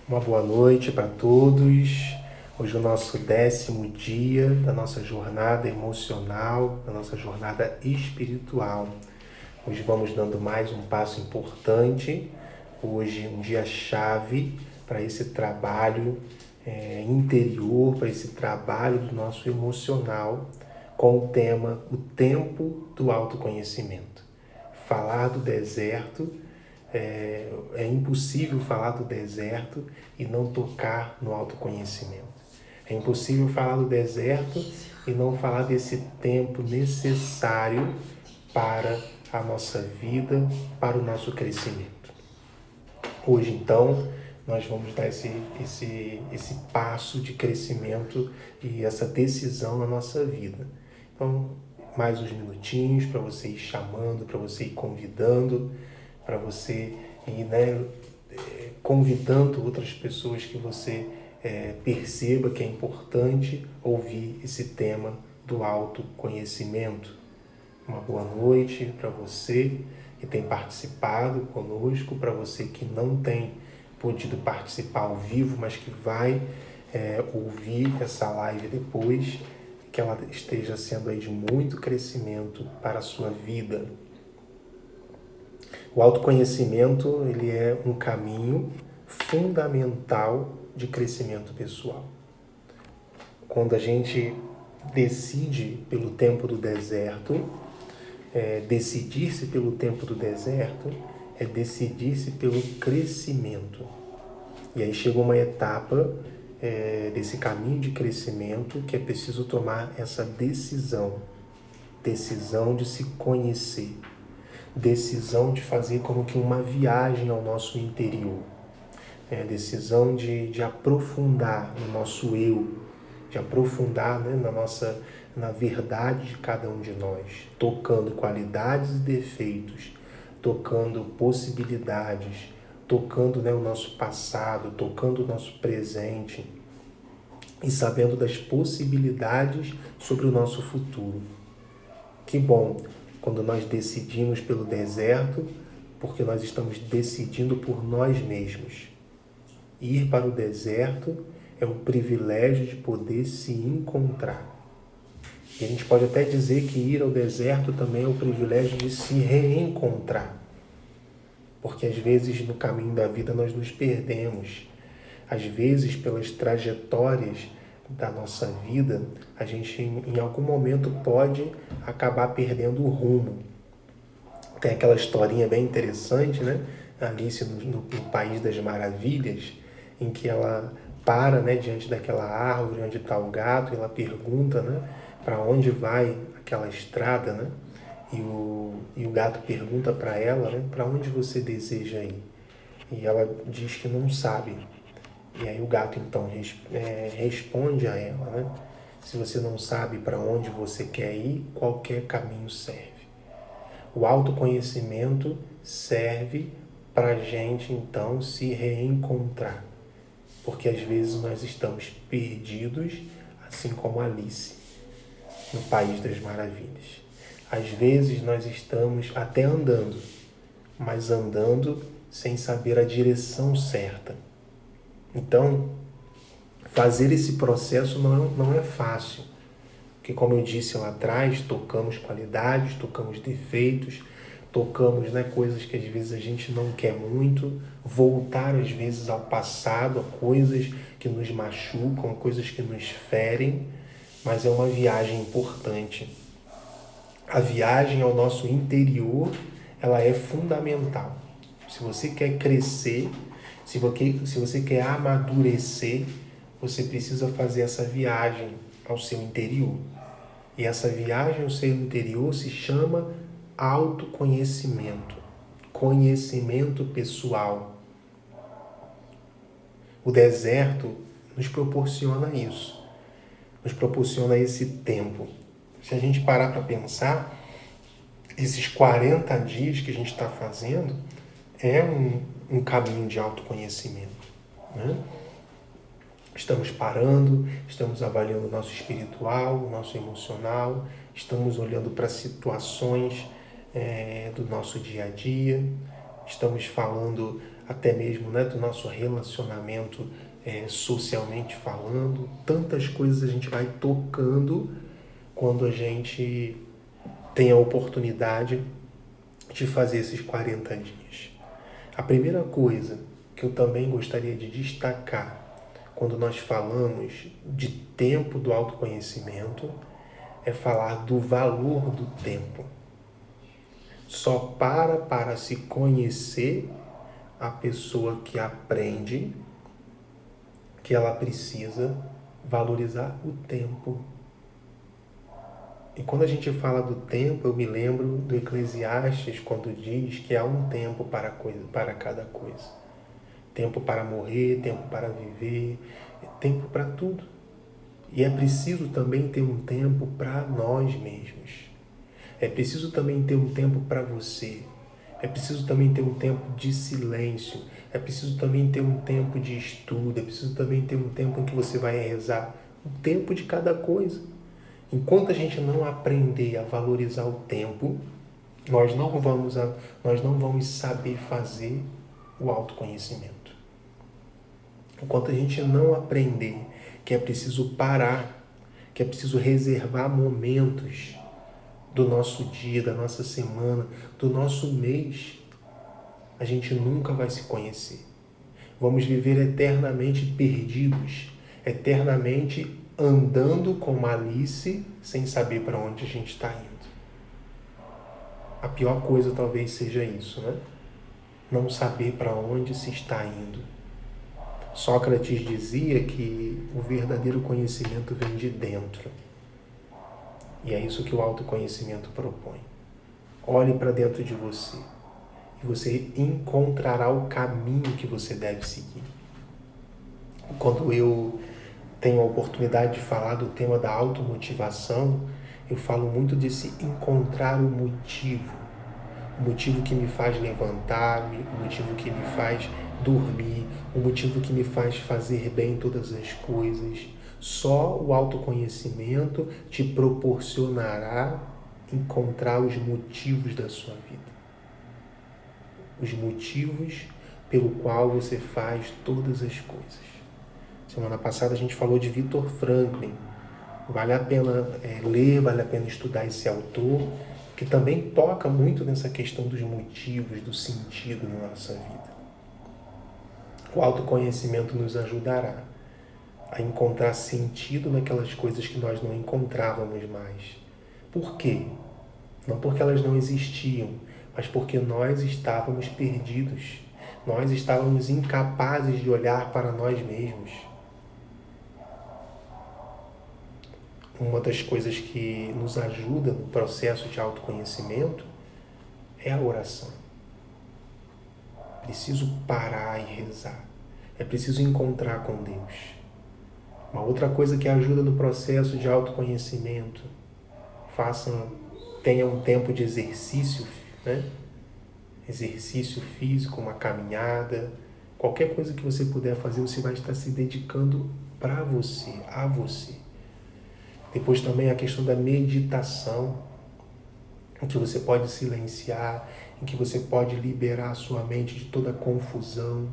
Uma boa noite para todos. Hoje é o nosso 10º dia da nossa jornada emocional, da nossa jornada espiritual. Hoje vamos dando mais um passo importante. Hoje um dia-chave para esse trabalho interior, para esse trabalho do nosso emocional, com o tema O Tempo do Autoconhecimento. Falar do deserto. É impossível falar do deserto e não tocar no autoconhecimento. É impossível falar do deserto e não falar desse tempo necessário para a nossa vida, para o nosso crescimento. Hoje, então, nós vamos dar esse passo de crescimento e essa decisão na nossa vida. Então, mais uns minutinhos para você ir chamando, para você ir convidando, para você ir convidando outras pessoas que você perceba que é importante ouvir esse tema do autoconhecimento. Uma boa noite para você que tem participado conosco, para você que não tem podido participar ao vivo, mas que vai ouvir essa live depois, que ela esteja sendo aí de muito crescimento para a sua vida. O autoconhecimento, ele é um caminho fundamental de crescimento pessoal. Quando a gente decide pelo tempo do deserto, decidir-se pelo tempo do deserto é decidir-se pelo crescimento. E aí chega uma etapa desse caminho de crescimento que é preciso tomar essa decisão de se conhecer, decisão de fazer como que uma viagem ao nosso interior, decisão de aprofundar no nosso eu, de aprofundar na verdade de cada um de nós, tocando qualidades e defeitos, tocando possibilidades, tocando o nosso passado, tocando o nosso presente e sabendo das possibilidades sobre o nosso futuro. Que bom quando nós decidimos pelo deserto, porque nós estamos decidindo por nós mesmos. Ir para o deserto é um privilégio de poder se encontrar. E a gente pode até dizer que ir ao deserto também é o privilégio de se reencontrar. Porque às vezes no caminho da vida nós nos perdemos. Às vezes pelas trajetórias da nossa vida, a gente em algum momento pode acabar perdendo o rumo. Tem aquela historinha bem interessante, né? Alice no País das Maravilhas, em que ela para, diante daquela árvore onde está o gato, e ela pergunta, para onde vai aquela estrada, né? E o gato pergunta para ela, para onde você deseja ir? E ela diz que não sabe. E aí o gato então responde a ela, se você não sabe para onde você quer ir, qualquer caminho serve. O autoconhecimento serve para a gente então se reencontrar, porque às vezes nós estamos perdidos, assim como Alice no País das Maravilhas. Às vezes nós estamos até andando, mas andando sem saber a direção certa. Então, fazer esse processo não é fácil, porque como eu disse lá atrás, tocamos qualidades, tocamos defeitos, tocamos coisas que às vezes a gente não quer muito, voltar às vezes ao passado, a coisas que nos machucam, a coisas que nos ferem, mas é uma viagem importante. A viagem ao nosso interior, ela é fundamental. Se você quer crescer, se você quer amadurecer, você precisa fazer essa viagem ao seu interior. E essa viagem ao seu interior se chama autoconhecimento, conhecimento pessoal. O deserto nos proporciona isso, nos proporciona esse tempo. Se a gente parar para pensar, esses 40 dias que a gente está fazendo é um caminho de autoconhecimento, Estamos parando, estamos avaliando o nosso espiritual, o nosso emocional, estamos olhando para situações do nosso dia a dia, estamos falando até mesmo, né, do nosso relacionamento socialmente falando. Tantas coisas a gente vai tocando quando a gente tem a oportunidade de fazer esses 40 dias. A primeira coisa que eu também gostaria de destacar quando nós falamos de tempo do autoconhecimento é falar do valor do tempo. Só para se conhecer a pessoa que aprende que ela precisa valorizar o tempo. E quando a gente fala do tempo, eu me lembro do Eclesiastes, quando diz que há um tempo para cada coisa. Tempo para morrer, tempo para viver, tempo para tudo. E é preciso também ter um tempo para nós mesmos. É preciso também ter um tempo para você. É preciso também ter um tempo de silêncio. É preciso também ter um tempo de estudo. É preciso também ter um tempo em que você vai rezar. O tempo de cada coisa. Enquanto a gente não aprender a valorizar o tempo, nós não vamos saber fazer o autoconhecimento. Enquanto a gente não aprender que é preciso parar, que é preciso reservar momentos do nosso dia, da nossa semana, do nosso mês, a gente nunca vai se conhecer. Vamos viver eternamente perdidos, eternamente andando como Alice, sem saber para onde a gente está indo. A pior coisa talvez seja isso, né? Não saber para onde se está indo. Sócrates dizia que o verdadeiro conhecimento vem de dentro. E é isso que o autoconhecimento propõe. Olhe para dentro de você e você encontrará o caminho que você deve seguir. Quando eu tenho a oportunidade de falar do tema da automotivação, eu falo muito desse encontrar o motivo que me faz levantar, o motivo que me faz dormir, o motivo que me faz fazer bem todas as coisas. Só o autoconhecimento te proporcionará encontrar os motivos da sua vida. Os motivos pelo qual você faz todas as coisas. Semana passada a gente falou de Viktor Frankl. Vale a pena ler, vale a pena estudar esse autor, que também toca muito nessa questão dos motivos, do sentido na nossa vida. O autoconhecimento nos ajudará a encontrar sentido naquelas coisas que nós não encontrávamos mais. Por quê? Não porque elas não existiam, mas porque nós estávamos perdidos. Nós estávamos incapazes de olhar para nós mesmos. Uma das coisas que nos ajuda no processo de autoconhecimento é a oração. Preciso parar e rezar. É preciso encontrar com Deus. Uma outra coisa que ajuda no processo de autoconhecimento, tenha um tempo de exercício, né? Exercício físico, uma caminhada, qualquer coisa que você puder fazer, você vai estar se dedicando para você, a você. Depois também a questão da meditação, em que você pode silenciar, em que você pode liberar a sua mente de toda a confusão.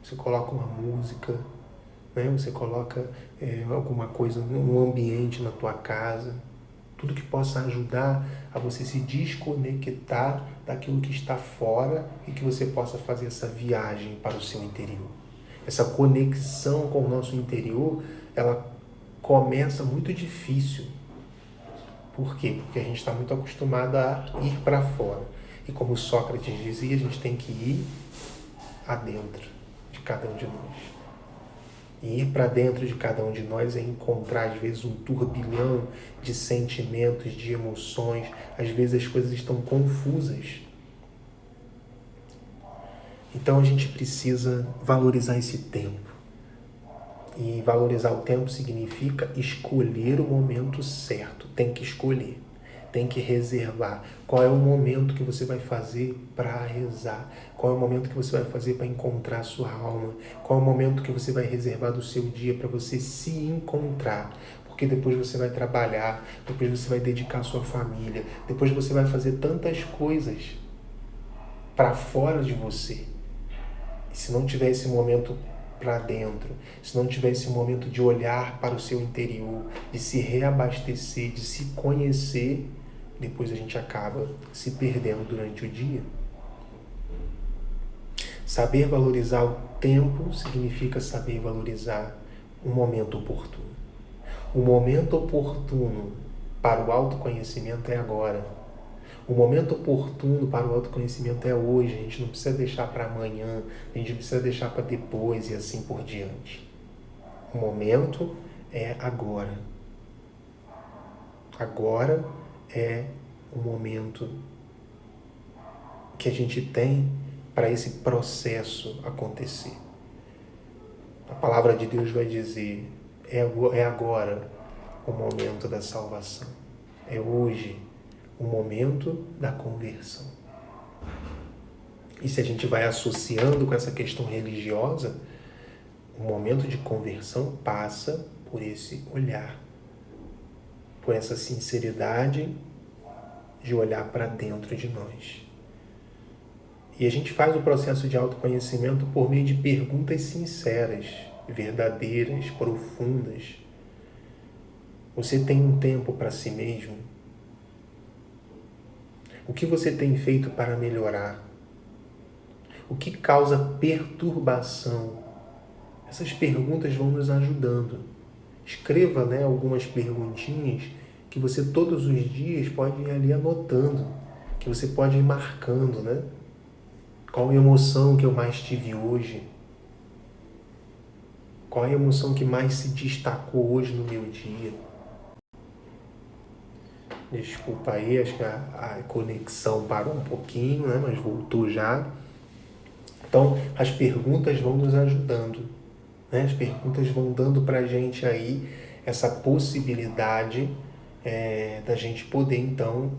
Você coloca uma música, né? Você coloca alguma coisa, um ambiente na tua casa, tudo que possa ajudar a você se desconectar daquilo que está fora e que você possa fazer essa viagem para o seu interior. Essa conexão com o nosso interior, ela começa muito difícil. Por quê? Porque a gente está muito acostumado a ir para fora. E como Sócrates dizia, a gente tem que ir adentro de cada um de nós. E ir para dentro de cada um de nós é encontrar, às vezes, um turbilhão de sentimentos, de emoções. Às vezes as coisas estão confusas. Então a gente precisa valorizar esse tempo. E valorizar o tempo significa escolher o momento certo. Tem que escolher, tem que reservar. Qual é o momento que você vai fazer para rezar? Qual é o momento que você vai fazer para encontrar a sua alma? Qual é o momento que você vai reservar do seu dia para você se encontrar? Porque depois você vai trabalhar, depois você vai dedicar a sua família, depois você vai fazer tantas coisas para fora de você. E se não tiver esse momento para dentro, se não tiver esse momento de olhar para o seu interior, de se reabastecer, de se conhecer, depois a gente acaba se perdendo durante o dia. Saber valorizar o tempo significa saber valorizar o momento oportuno. O momento oportuno para o autoconhecimento é agora. O momento oportuno para o autoconhecimento é hoje. A gente não precisa deixar para amanhã, a gente não precisa deixar para depois e assim por diante. O momento é agora. Agora é o momento que a gente tem para esse processo acontecer. A palavra de Deus vai dizer, é agora o momento da salvação. É hoje o momento da conversão. E se a gente vai associando com essa questão religiosa, o momento de conversão passa por esse olhar, por essa sinceridade de olhar para dentro de nós. E a gente faz o processo de autoconhecimento por meio de perguntas sinceras, verdadeiras, profundas. Você tem um tempo para si mesmo? O que você tem feito para melhorar? O que causa perturbação? Essas perguntas vão nos ajudando. Escreva, algumas perguntinhas que você todos os dias pode ir ali anotando, que você pode ir marcando, Qual a emoção que eu mais tive hoje? Qual a emoção que mais se destacou hoje no meu dia? Desculpa aí, acho que a conexão parou um pouquinho, mas voltou já. Então, as perguntas vão nos ajudando, As perguntas vão dando para a gente aí essa possibilidade da gente poder, então,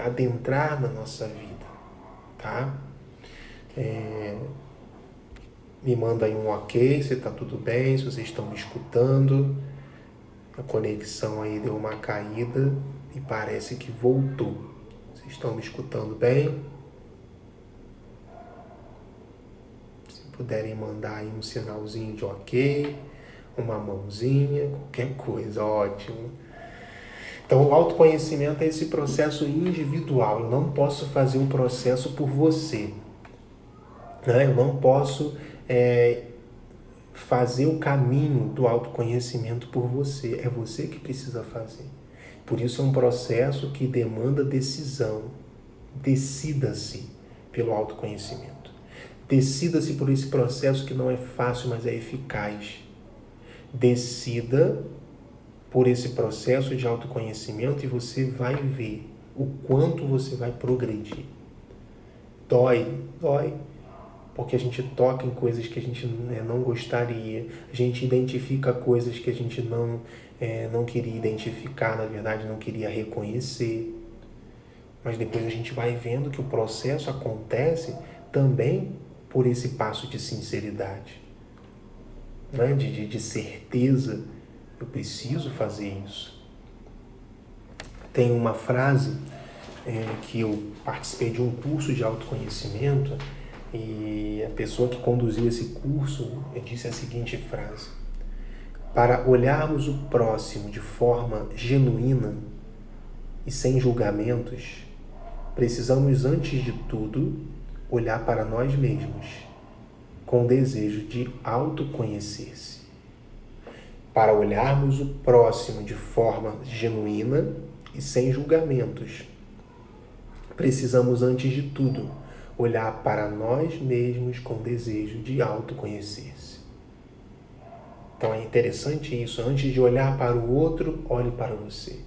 adentrar na nossa vida, tá? Me manda aí um ok, se está tudo bem, se vocês estão me escutando. A conexão aí deu uma caída e parece que voltou. Vocês estão me escutando bem? Se puderem mandar aí um sinalzinho de ok, uma mãozinha, qualquer coisa, ótimo. Então, o autoconhecimento é esse processo individual. Eu não posso fazer o processo por você. Eu não posso fazer o caminho do autoconhecimento por você. É você que precisa fazer. Por isso é um processo que demanda decisão. Decida-se pelo autoconhecimento. Decida-se por esse processo que não é fácil, mas é eficaz. Decida por esse processo de autoconhecimento e você vai ver o quanto você vai progredir. Dói, porque a gente toca em coisas que a gente não gostaria, a gente identifica coisas que a gente não queria identificar, na verdade não queria reconhecer. Mas depois a gente vai vendo que o processo acontece também por esse passo de sinceridade, de certeza. Eu preciso fazer isso. Tem uma frase que eu participei de um curso de autoconhecimento e a pessoa que conduziu esse curso disse a seguinte frase: para olharmos o próximo de forma genuína e sem julgamentos, precisamos, antes de tudo, olhar para nós mesmos com o desejo de autoconhecer-se. Para olharmos o próximo de forma genuína e sem julgamentos, precisamos, antes de tudo, olhar para nós mesmos com desejo de autoconhecer-se. Então é interessante isso. Antes de olhar para o outro, olhe para você.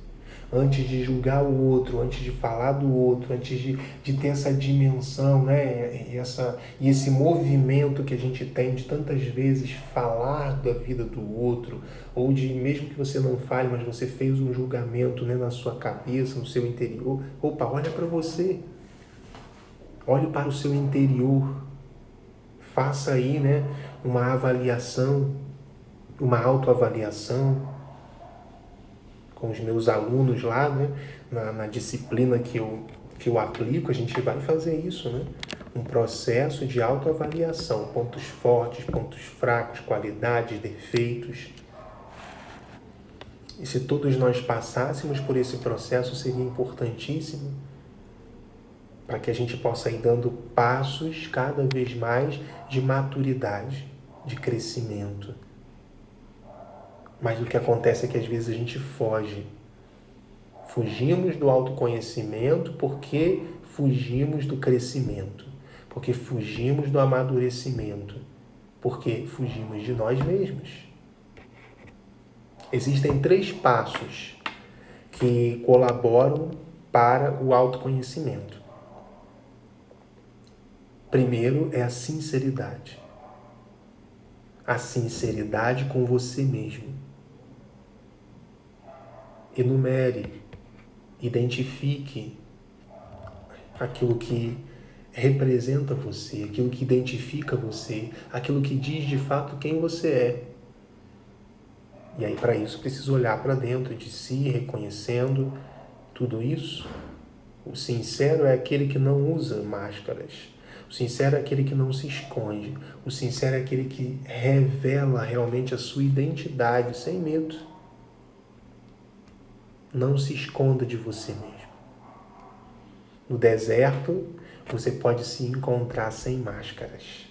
Antes de julgar o outro, antes de falar do outro, antes de ter essa dimensão, e esse movimento que a gente tem de tantas vezes falar da vida do outro, ou de, mesmo que você não fale, mas você fez um julgamento na sua cabeça, no seu interior. Opa, olha para você. Olhe para o seu interior. Faça aí, uma avaliação, uma autoavaliação. Com os meus alunos lá, na disciplina que eu aplico, a gente vai fazer isso, um processo de autoavaliação, pontos fortes, pontos fracos, qualidades, defeitos. E se todos nós passássemos por esse processo, seria importantíssimo para que a gente possa ir dando passos cada vez mais de maturidade, de crescimento. Mas o que acontece é que às vezes a gente foge. Fugimos do autoconhecimento porque fugimos do crescimento, porque fugimos do amadurecimento, porque fugimos de nós mesmos. Existem 3 passos que colaboram para o autoconhecimento. Primeiro é a sinceridade. A sinceridade com você mesmo. Enumere, identifique aquilo que representa você, aquilo que identifica você, aquilo que diz de fato quem você é. E aí, para isso, precisa olhar para dentro de si, reconhecendo tudo isso. O sincero é aquele que não usa máscaras. O sincero é aquele que não se esconde. O sincero é aquele que revela realmente a sua identidade sem medo. Não se esconda de você mesmo. No deserto, você pode se encontrar sem máscaras.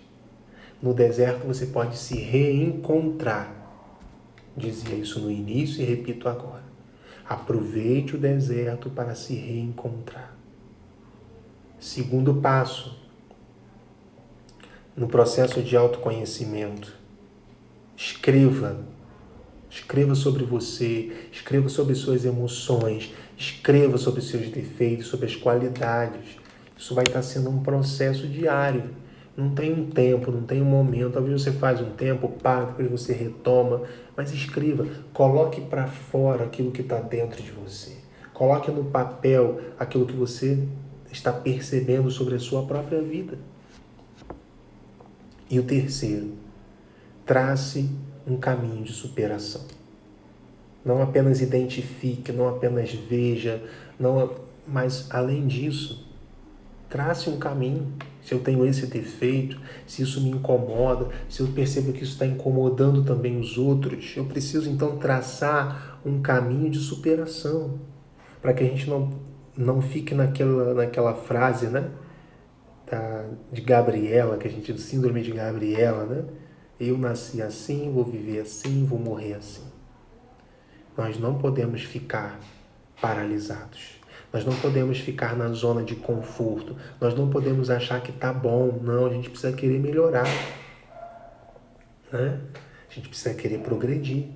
No deserto, você pode se reencontrar. Dizia isso no início e repito agora. Aproveite o deserto para se reencontrar. Segundo passo, no processo de autoconhecimento, escreva. Escreva sobre você, escreva sobre suas emoções, escreva sobre seus defeitos, sobre as qualidades. Isso vai estar sendo um processo diário. Não tem um tempo, não tem um momento. Talvez você faz um tempo, para, depois você retoma. Mas escreva, coloque para fora aquilo que está dentro de você. Coloque no papel aquilo que você está percebendo sobre a sua própria vida. E o terceiro, trace um caminho de superação. Não apenas identifique, não apenas veja, mas além disso, trace um caminho. Se eu tenho esse defeito, se isso me incomoda, se eu percebo que isso está incomodando também os outros, eu preciso então traçar um caminho de superação, para que a gente não fique naquela frase, né? De Gabriela, do síndrome de Gabriela, né? Eu nasci assim, vou viver assim, vou morrer assim. Nós não podemos ficar paralisados. Nós não podemos ficar na zona de conforto. Nós não podemos achar que está bom. Não, a gente precisa querer melhorar. Né? A gente precisa querer progredir.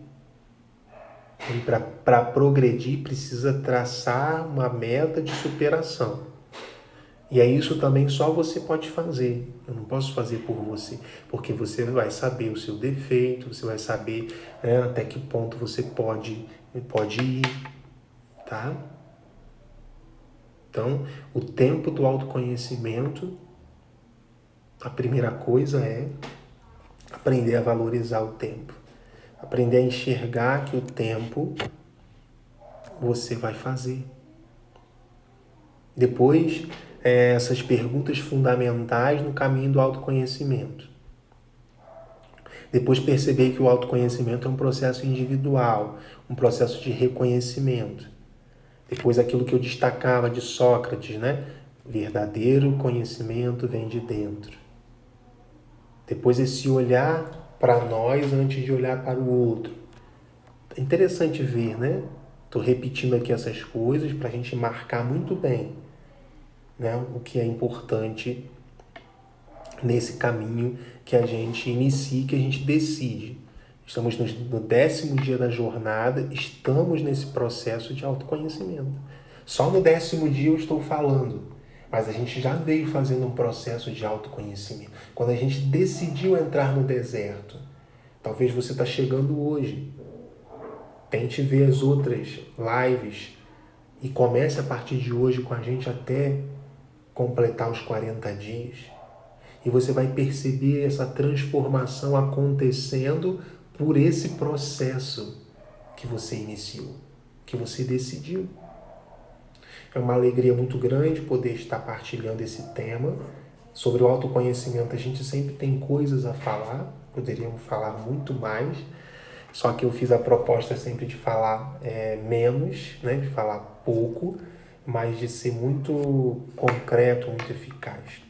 E para progredir, precisa traçar uma meta de superação. E é isso também só você pode fazer. Eu não posso fazer por você, porque você vai saber o seu defeito, você vai saber até que ponto você pode ir, tá? Então, o tempo do autoconhecimento, a primeira coisa é aprender a valorizar o tempo. Aprender a enxergar que o tempo você vai fazer. Depois, essas perguntas fundamentais no caminho do autoconhecimento. Depois perceber que o autoconhecimento é um processo individual, um processo de reconhecimento. Depois aquilo que eu destacava de Sócrates, né? Verdadeiro conhecimento vem de dentro. Depois esse olhar para nós antes de olhar para o outro. É interessante ver, né? Estou repetindo aqui essas coisas para a gente marcar muito bem, né? O que é importante nesse caminho que a gente inicia, que a gente decide. Estamos no 10º dia da jornada, estamos nesse processo de autoconhecimento. Só no 10º dia eu estou falando, mas a gente já veio fazendo um processo de autoconhecimento. Quando a gente decidiu entrar no deserto, talvez você está chegando hoje. Tente ver as outras lives e comece a partir de hoje com a gente até completar os 40 dias. E você vai perceber essa transformação acontecendo por esse processo que você iniciou, que você decidiu. É uma alegria muito grande poder estar partilhando esse tema Sobre o autoconhecimento, a gente sempre tem coisas a falar, poderíamos falar muito mais, só que eu fiz a proposta sempre de falar menos, né, de falar pouco, mas de ser muito concreto, muito eficaz.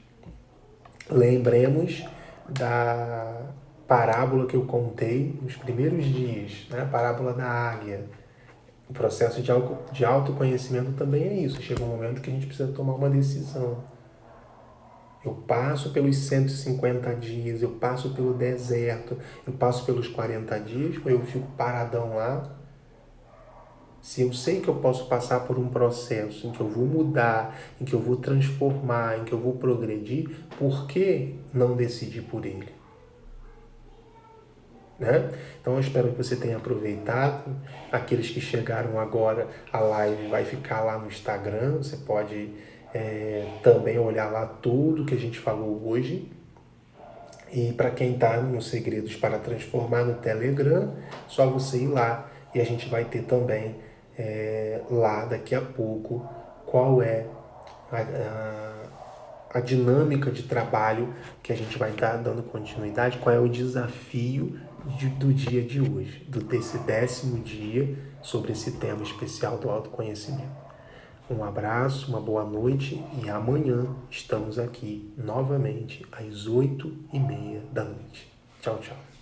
Lembremos da parábola que eu contei nos primeiros dias, né, a parábola da águia. O processo de autoconhecimento também é isso. Chega um momento que a gente precisa tomar uma decisão. Eu passo pelos 150 dias, eu passo pelo deserto, eu passo pelos 40 dias, ou eu fico paradão lá. Se eu sei que eu posso passar por um processo em que eu vou mudar, em que eu vou transformar, em que eu vou progredir, por que não decidir por ele? Né? Então eu espero que você tenha aproveitado. Aqueles que chegaram agora, a live vai ficar lá no Instagram, você pode também olhar lá tudo que a gente falou hoje. E para quem está no Segredos para Transformar no Telegram, só você ir lá e a gente vai ter também lá daqui a pouco qual é a dinâmica de trabalho que a gente vai estar dando continuidade, qual é o desafio do dia de hoje, desse 10º dia sobre esse tema especial do autoconhecimento. Um abraço, uma boa noite e amanhã estamos aqui novamente às 8h30 da noite. Tchau, tchau.